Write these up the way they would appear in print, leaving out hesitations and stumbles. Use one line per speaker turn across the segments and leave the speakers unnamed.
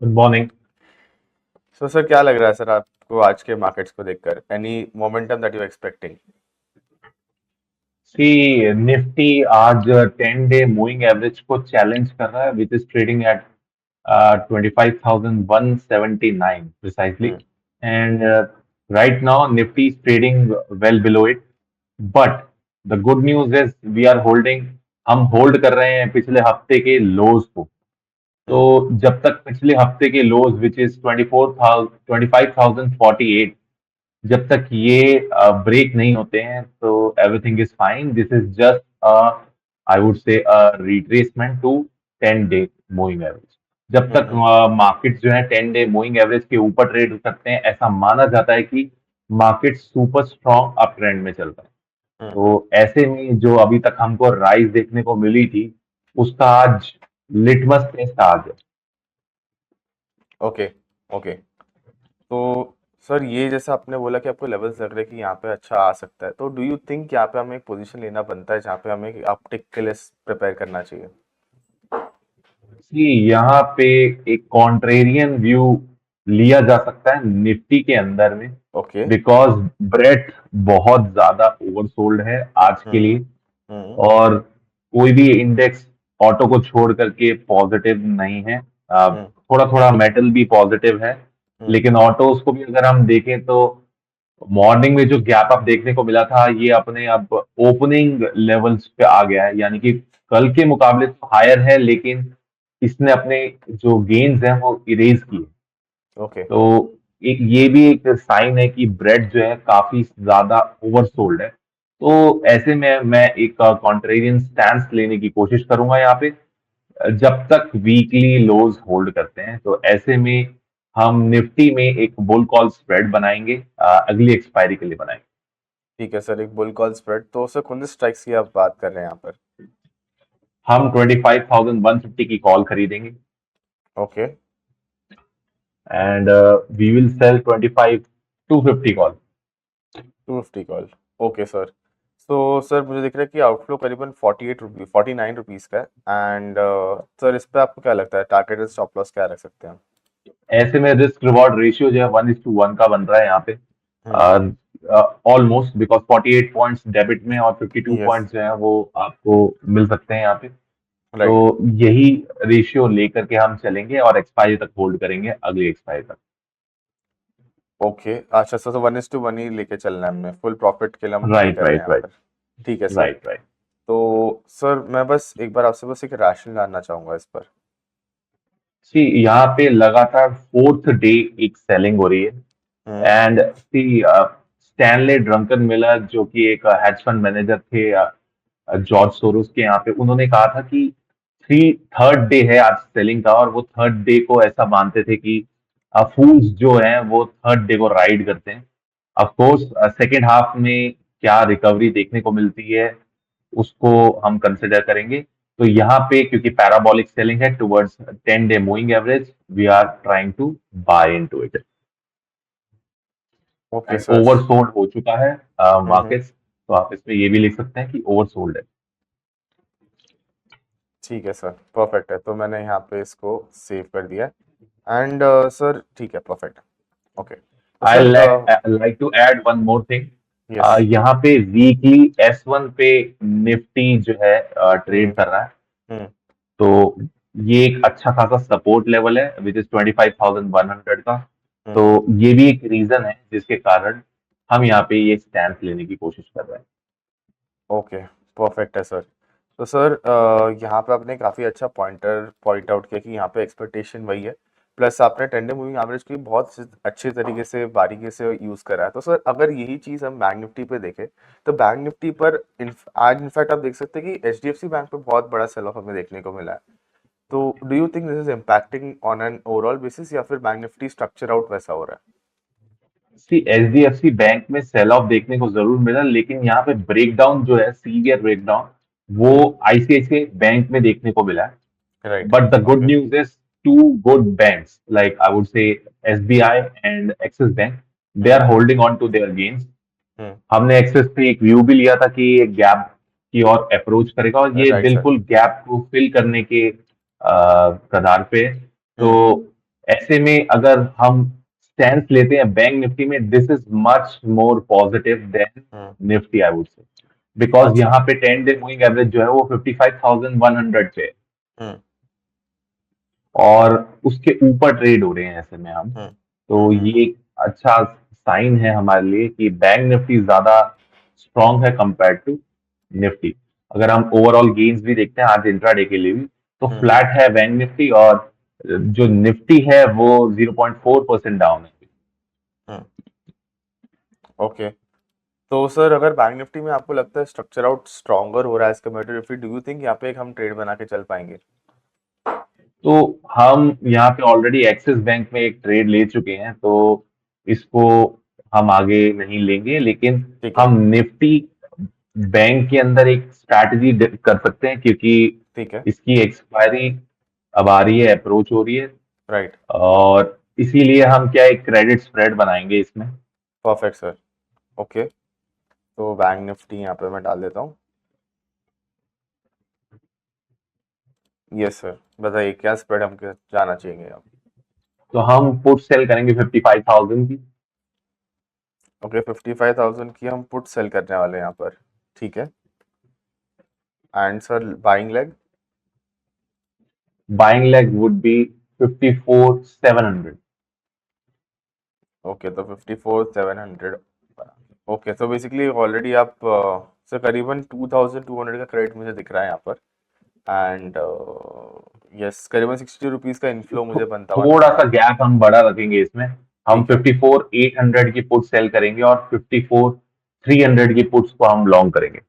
Good morning.
So sir क्या लग रहा है सर आपको आज के मार्केट्स को देखकर any momentum that you expecting?
See Nifty आज 10 डे मूविंग एवरेज को चैलेंज कर रहा है which is trading at 25,179 precisely,
hmm.
and right now Nifty is trading well below it, but the good news is we are holding, हम hold कर रहे हैं पिछले हफ्ते के लोज को। तो
हम्म।
जब तक पिछले हफ्ते के लोज विच इज 25,048, जब तक ये ब्रेक नहीं होते हैं तो everything is fine. This is just I would say retracement to 10 day moving average. जब तक
हम्म।
मार्केट जो है 10 डे मूविंग एवरेज के ऊपर ट्रेड करते हैं, ऐसा माना जाता है कि market super strong up trend में चल रहा है।
हम्म।
तो ऐसे में जो अभी तक हमको राइज देखने को मिली थी, उसका आज लिटमस टेस्ट आ गया।
ओके। ओके। तो सर ये जैसा आपने बोला कि आपको लेवल्स लग रहे हैं कि यहाँ पे अच्छा आ सकता है, तो डू यू थिंक यहाँ पे हमें एक पोजीशन लेना बनता है जहाँ पे हमें अपटिक के लिए प्रिपेयर करना चाहिए?
जी, यहाँ पे एक कॉन्ट्रेरियन व्यू लिया जा सकता है निफ्टी के अंदर में,
ओके।
बिकॉज ब्रेथ बहुत ज्यादा ओवरसोल्ड है आज के
हम्म।
लिए।
हम्म।
और कोई भी इंडेक्स ऑटो को छोड़ करके पॉजिटिव नहीं है।
हम्म।
थोड़ा थोड़ा मेटल भी पॉजिटिव है,
हम्म।
लेकिन ऑटोज को भी अगर हम देखें तो मॉर्निंग में जो गैप अप देखने को मिला था, ये अपने अब ओपनिंग लेवल्स पे आ गया है, यानी कि कल के मुकाबले तो हायर है, लेकिन इसने अपने जो गेन्स हैं वो इरेज किए।
ओके।
तो एक ये भी एक साइन है कि ब्रेड जो है काफी ज्यादा ओवरसोल्ड है। तो ऐसे में मैं एक कॉन्ट्रेरियन स्टैंस लेने की कोशिश करूंगा यहाँ पे, जब तक वीकली लोज होल्ड करते हैं। तो ऐसे में हम निफ्टी में एक बुल कॉल स्प्रेड बनाएंगे, अगली एक्सपायरी के लिए बनाएंगे।
ठीक है सर, एक बुल कॉल स्प्रेड तो सर कौन से स्ट्राइक्स की आप बात कर रहे हैं यहाँ पर?
हम 25,150 की कॉल खरीदेंगे,
okay.
And we will sell 25,250 call.
250 call. Okay sir. तो सर मुझे दिख रहा है कि आउटफ्लो करीबन 48 रुपी 49 रुपीज़ का है, एंड सर इस पे आपको क्या लगता है टारगेटेड स्टॉप लॉस क्या रख सकते हैं हम?
ऐसे में रिस्क रिवॉर्ड रेशियो जो है 1:1 का बन रहा है यहाँ पे,
हम्म।
ऑलमोस्ट, बिकॉज 48 पॉइंट्स डेबिट में और 52
यस।
पॉइंट्स जो है वो आपको मिल सकते हैं यहाँ पे। तो
राइट।
यही रेशियो लेकर के हम चलेंगे और एक्सपायरी तक होल्ड करेंगे, अगली एक्सपायरी तक।
ओके। अच्छा सर, तो 1:1 ही लेके चलना है, हमने फुल प्रॉफिट के लिए हम ये
राइट
कर रहे हैं
राइट
यहाँ
राइट।
पर। ठीक है सर।
Right right.
तो सर मैं बस एक बार आपसे बस एक राशि जानना चाहूंगा इस पर।
सी यहाँ पे लगातार फोर्थ डे एक सेलिंग हो रही
हम्म।
है, and see Stanley Druckenmiller जो कि एक हेज फंड मैनेजर थे जॉर्ज सोरोस के, यहाँ पे उन्होंने कहा था कि थ्री थर्ड डे है आज सेलिंग का, और वो थर्ड डे को ऐसा मानते थे कि फूल्स जो हैं वो थर्ड डे को राइड करते हैं। ऑफ कोर्स सेकेंड हाफ में क्या रिकवरी देखने को मिलती है उसको हम कंसिडर करेंगे। तो यहाँ पे क्योंकि पैराबॉलिक सेलिंग है towards 10 day moving average, we are trying to buy into it,
okay
and
sir.
Oversold हो चुका है
हम्म।
मार्केट्स। तो आप इसमें ये भी लिख सकते हैं कि ओवरसोल्ड है।
ठीक है सर, परफेक्ट है, तो मैंने यहाँ पे इसको सेव कर दिया है। एंड सर ठीक है, परफेक्ट। ओके तो
I
sir
like to add one more thing.
Yes.
यहाँ पे वीकली S1 पे निफ्टी जो है
हम्म।
ट्रेड कर रहा है।
हम्म।
तो ये एक अच्छा खासा सपोर्ट लेवल है विच इज 25,100 का। तो
हम्म।
ये भी एक रीजन है जिसके कारण हम यहाँ पे ये स्टैंड लेने की कोशिश कर रहे हैं।
ओके, परफेक्ट है सर। तो सर यहाँ पे आपने काफ़ी अच्छा पॉइंट आउट किया कि यहाँ पे एक्सपेक्टेशन वही है, प्लस आपने टेंडर मूविंग एवरेज की बहुत अच्छे तरीके से बारीकी से यूज़ करा है। तो सर अगर यही चीज़ हम बैंक निफ्टी पे देखें, तो बैंक निफ्टी पर आज इनफैक्ट आप देख सकते हैं कि एचडीएफसी बैंक पे बहुत बड़ा सेल ऑफ हमें देखने को मिला है। तो do you think this is impacting on an overall basis, या फिर बैंक निफ्टी स्ट्रक्चर आउट वैसा हो रहा
सी HDFC बैंक में सेल ऑफ देखने को जरूर मिला, लेकिन यहाँ पे ब्रेकडाउन जो है, सीवियर ब्रेकडाउन, वो
है?
आईसीआईसीआई बैंक में देखने को मिला है।
Right.
But the good
okay.
news is two good banks, like I would say SBI and Axis Bank, they are
hmm.
holding on to their gains.
हम्म।
हमने एक्सेस पे एक व्यू भी लिया था कि ये गैप की ओर अप्रोच करेगा, और ये
राइट सर।
बिल्कुल गैप को फिल करने के कगार पे है। तो
हम्म।
ऐसे में अगर हम स्टैंड लेते हैं बैंक निफ्टी में, this is much more positive than
hmm.
Nifty I would say, because
अच्छा।
यहाँ पे 10 डे मूविंग एवरेज जो है वो 55,100 पे है
हम्म।
और उसके ऊपर ट्रेड हो रहे हैं ऐसे में हम।
हम्म।
तो ये एक अच्छा साइन है हमारे लिए कि बैंक निफ्टी ज्यादा स्ट्रांग है कंपेयर टू निफ्टी। अगर हम ओवरऑल गेन्स भी देखते हैं आज इंट्राडे के लिए भी, तो
हम्म।
फ्लैट है बैंक निफ्टी और जो निफ्टी है वो 0.4% डाउन है।
हम्म। ओके। तो सर अगर बैंक निफ्टी में आपको लगता है स्ट्रक्चर आउट स्ट्रॉन्गर हो रहा है as compare to Nifty, do you think यहाँ पे एक हम ट्रेड बना के चल पाएंगे?
तो हम यहाँ पे ऑलरेडी एक्सिस बैंक में एक ट्रेड ले चुके हैं, तो इसको हम आगे नहीं लेंगे, लेकिन
ठीक है।
हम निफ्टी बैंक के अंदर एक स्ट्रैटेजी कर सकते हैं, क्योंकि
ठीक है।
इसकी एक्सपायरी अब आ रही है, अप्रोच हो रही है।
राइट।
और इसीलिए हम क्या एक क्रेडिट स्प्रेड बनाएंगे इसमें।
Perfect sir. ओके। तो बैंक निफ्टी यहाँ पे मैं डाल देता हूँ। यस सर, बताइए क्या स्प्रेड हमको जाना चाहिए आप?
तो हम पुट सेल करेंगे 55,000 की।
ओके, 55,000 की हम पुट सेल करने वाले हैं यहाँ पर। ठीक है। And sir buying leg?
Buying leg would be 54,700।
Okay, तो 54,700। ओके, तो बेसिकली ऑलरेडी आप सर करीबन 2,200 का क्रेडिट मुझे दिख रहा है यहाँ पर। एंड यस, करीबन 60 रुपीज़ का इन्फ्लो मुझे बनता हुआ
थोड़ा
नजर आ
सा
रहा है।
गैप हम बड़ा रखेंगे इसमें। हम
ठीक है।
54,800 की पुट सेल करेंगे और 54,300 की पुट्स को हम लॉन्ग करेंगे।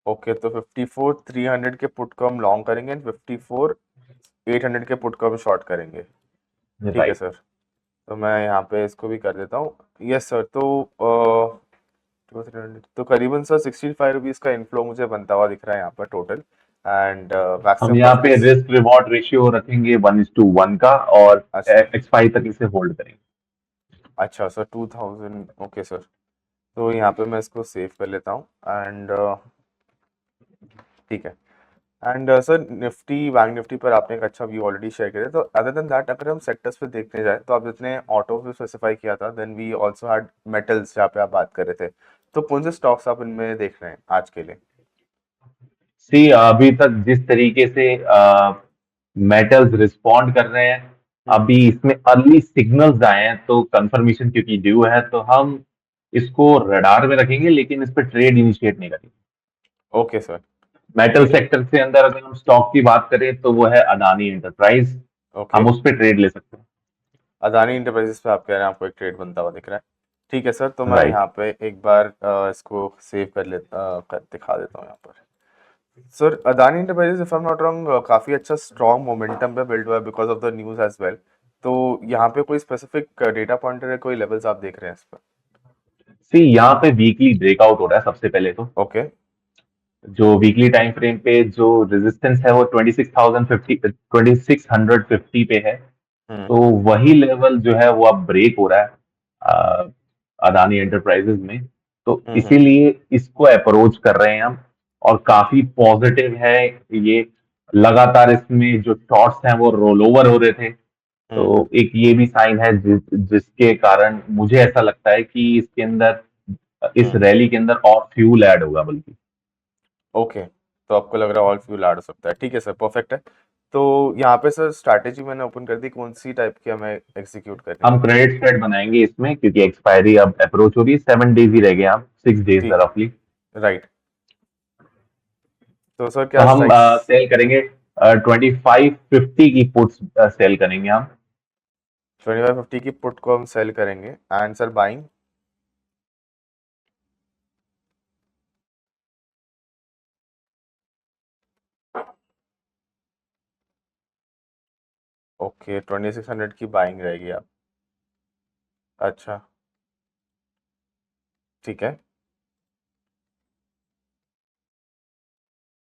ओके, तो 54,300 के पुट को हम लॉन्ग करेंगे एंड 54,800 के पुट को हम शॉर्ट करेंगे। ठीक है
राइट।
सर। तो मैं यहाँ पे इसको भी कर देता हूँ। Yes sir. तो करीबन सर 65 रुपीज़ का इनफ्लो मुझे बनता हुआ दिख रहा है यहाँ पर टोटल। एंड
हम
मैक्सिमम
यहाँ पे
प्रॉफिट्स।
रिस्क रिवॉर्ड रेशियो रखेंगे 1:1 का, और
अच्छा।
एक्सपायरी तक इसे होल्ड करेंगे।
अच्छा सर, 2,000। Okay sir. तो यहाँ पे मैं इसको सेव कर लेता हूँ। एंड ठीक है। And sir Nifty bank Nifty पर आपने एक अच्छा व्यू ऑलरेडी शेयर किया, तो अदर देन दैट अगर हम सेक्टर्स पे देखने जाए तो आप जितने ऑटो पे स्पेसिफाई किया था, then we also had metals जहाँ पे आप बात कर रहे थे। तो कौन से स्टॉक्स आप इनमें देख रहे हैं आज के लिए?
सी अभी तक जिस तरीके से मेटल्स रिस्पॉन्ड कर रहे हैं,
हम्म।
अभी इसमें अर्ली सिग्नल्स आए हैं, तो कंफर्मेशन क्योंकि ड्यू है, तो हम इसको रडार में रखेंगे, लेकिन इस पर ट्रेड इनिशिएट नहीं करेंगे।
Okay sir.
मेटल
ठीक है।
सेक्टर से अंदर अगर हम स्टॉक की बात करें तो वो है अदानी एंटरप्राइज।
ओके।
हम उस पर ट्रेड ले सकते हैं।
अदानी इंटरप्राइजेस पे आप कह रहे हैं आपको एक ट्रेड बनता हुआ दिख रहा है। ठीक है सर, तो मैं
राइट।
यहाँ पे एक बार इसको सेव कर दिखा देता हूँ यहाँ पर। Sir Adani enterprises if I am not wrong काफ़ी अच्छा स्ट्रॉन्ग मोमेंटम पे बिल्ड हुआ है because of the news as well. तो यहाँ पे कोई स्पेसिफिक डेटा पॉइंटर है, कोई लेवल्स आप देख रहे हैं इस पर?
सी यहाँ पे वीकली ब्रेकआउट हो रहा है सबसे पहले तो।
ओके।
जो वीकली टाइम फ्रेम पे जो रेजिस्टेंस है वो 26,050 पे है।
हम्म।
तो वही लेवल जो है वो अब ब्रेक हो रहा है अदानी एंटरप्राइजेज में। तो
हम्म।
इसीलिए इसको अप्रोच कर रहे हैं हम, और काफी पॉजिटिव है ये। लगातार इसमें जो शॉर्ट्स हैं वो रोल ओवर हो रहे थे,
हम्म।
तो एक ये भी साइन है जिसके कारण मुझे ऐसा लगता है कि इसके अंदर, इस
हम्म।
रैली के अंदर और फ्यूल ऐड होगा बल्कि।
ओके, तो आपको लग रहा है ऑल फ्यूल ऐड हो सकता है। ठीक है सर, परफेक्ट है। तो यहाँ पे सर स्ट्रैटेजी मैंने ओपन कर दी, कौन सी टाइप की हमें एग्जीक्यूट करनी
हम
है?
क्रेडिट स्प्रेड बनाएंगे इसमें, क्योंकि एक्सपायरी अब अप्रोच हो रही है, 7 डेज ही रह गए, हम 6 डेज
ठीक।
रफली।
राइट। तो सर
तो
क्या
हम
स्ट्राइक्स?
सेल करेंगे 2550 की पुट्स सेल करेंगे हम।
2550 की पुट को हम सेल करेंगे एंड सर बाइंग? ओके, 2600 की बाइंग रहेगी आप। अच्छा। ठीक है।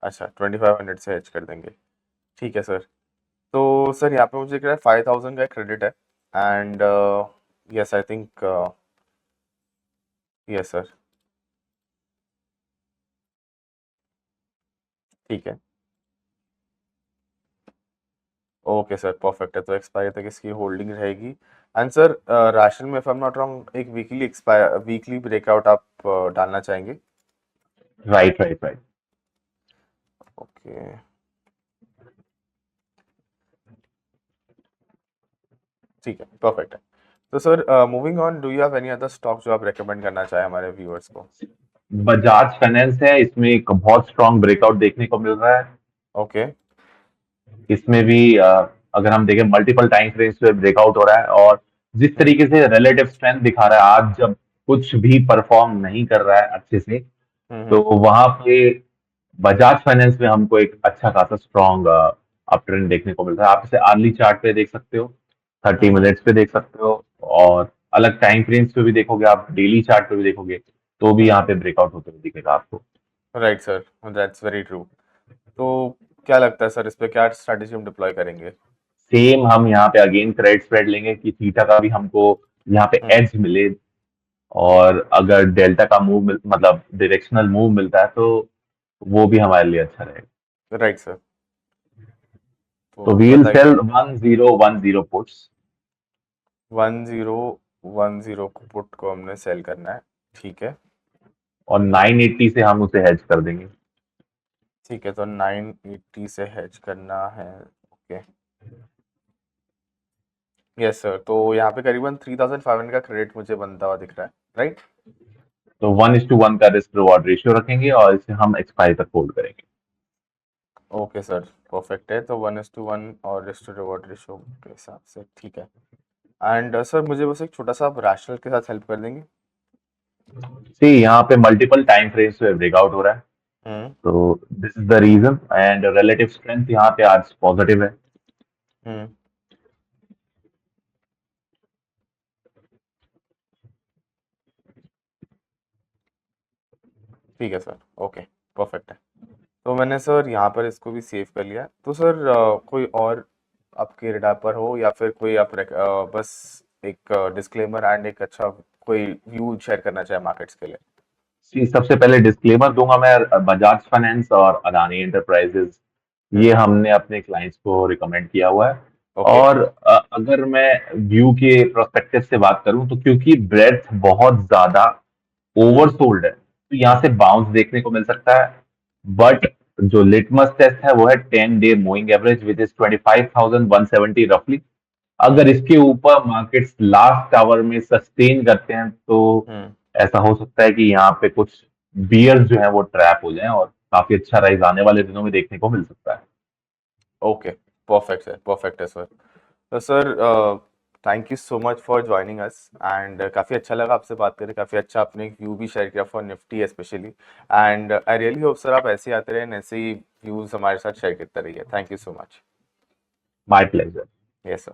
अच्छा, 2500 से एच कर देंगे। ठीक है सर। तो सर यहाँ पे मुझे क्या है, 5,000 का क्रेडिट है। And yes I think yes sir. ठीक है। ओके सर, परफेक्ट है। तो एक्सपायरी तक इसकी होल्डिंग रहेगी। एंड सर राशन में if I am not wrong एक वीकली ब्रेकआउट आप डालना चाहेंगे?
Right right right.
ओके, ठीक है, परफेक्ट है। तो sir moving on, do you have any other stock जो आप रेकमेंड करना चाहें हमारे व्यूअर्स को?
बजाज फाइनेंस है, इसमें एक बहुत स्ट्रांग ब्रेकआउट देखने को मिल रहा है।
ओके।
इसमें भी अगर हम देखें मल्टीपल टाइम फ्रेम्स पे ब्रेकआउट हो रहा है, और जिस
हम्म
तरीके से रिलेटिव स्ट्रेंथ दिखा रहा है आज, जब कुछ भी परफॉर्म नहीं कर रहा है अच्छे से, तो
हम्म
वहां पे बजाज फाइनेंस में हमको एक अच्छा खासा स्ट्रॉन्ग अप ट्रेंड देखने को मिल रहा है। आप इसे अर्ली चार्ट पे देख सकते हो, 30 मिनट्स पे देख सकते हो, और अलग टाइम फ्रेम्स पे भी देखोगे, आप डेली चार्ट पे भी देखोगे, तो भी यहाँ
हम्म
पे ब्रेकआउट होते हुए दिखेगा आपको।
Right sir, that's very true. तो क्या लगता है सर, इस पे क्या स्ट्रैटेजी हम डिप्लॉय करेंगे?
सेम हम यहाँ पे अगेन क्रेडिट स्प्रेड लेंगे कि थीटा का भी हमको यहाँ पे
हम्म
एज मिले, और अगर डेल्टा का मतलब डायरेक्शनल मूव मिलता है, तो वो भी हमारे लिए अच्छा रहेगा।
Right sir. तो
तो वी विल
बताइए।
सेल 1010 पुट्स,
1010 को पुट को हमने सेल करना है, ठीक है।
और 980 से हम उसे हेज कर देंगे।
ठीक है, तो 980 से हेज करना है। Okay, yes sir. तो यहाँ पे करीबन 3500 का क्रेडिट मुझे बनता हुआ दिख रहा है, राइट?
तो 1:1 का रिस्क रिवॉर्ड रेशियो रखेंगे, और इसे हम एक्सपायरी तक होल्ड करेंगे।
ओके सर, परफेक्ट है। तो 1:1 और रिस्क टू रिवॉर्ड रेशो के हिसाब से ठीक है। एंड सर मुझे बस एक छोटा सा आप रैशनल के साथ हेल्प कर देंगे?
सी, यहाँ पे मल्टीपल टाइम फ्रेम्स पे ब्रेकआउट हो रहा है,
हम्म
तो this is the reason, and relative strength यहाँ पे आज पॉजिटिव है।
हम्म ठीक है सर, ओके, परफेक्ट है। तो मैंने सर यहाँ पर इसको भी सेव कर लिया है। तो सर कोई और आपके रडार पर हो, या फिर कोई आप बस एक डिस्क्लेमर एंड एक अच्छा कोई व्यू शेयर करना चाहे मार्केट्स के लिए?
सी, सबसे पहले डिस्क्लेमर दूंगा मैं, बजाज फाइनेंस और अदानी एंटरप्राइजेज, ये
हम्म
हमने अपने क्लाइंट्स को रिकमेंड किया हुआ है।
ओके।
और अगर मैं व्यू के प्रोस्पेक्टिव से बात करूं, तो क्योंकि ब्रेथ बहुत ज्यादा
हम्म
ओवरसोल्ड है, तो यहाँ
हम्म
से बाउंस देखने को मिल सकता है। बट जो लिटमस टेस्ट है वो है 10 day moving average, which is 25,170 रफली। अगर
हम्म
इसके ऊपर मार्केट्स लास्ट आवर में सस्टेन करते हैं, तो
हम्म
ऐसा हो सकता है कि यहाँ पे कुछ बियर्स जो है वो ट्रैप हो जाएं, और काफी अच्छा राइज आने वाले दिनों में देखने को मिल सकता है।
ओके, परफेक्ट है सर। तो sir thank you so much for joining us, and काफ़ी अच्छा लगा आपसे बात करके। काफ़ी अच्छा आपने एक व्यू भी शेयर किया for Nifty specially. And I really hope sir आप ऐसे ही आते रहें, ऐसे ही व्यूज़ हमारे साथ शेयर करते रहिए। Thank you so much.
My pleasure.
Yes sir.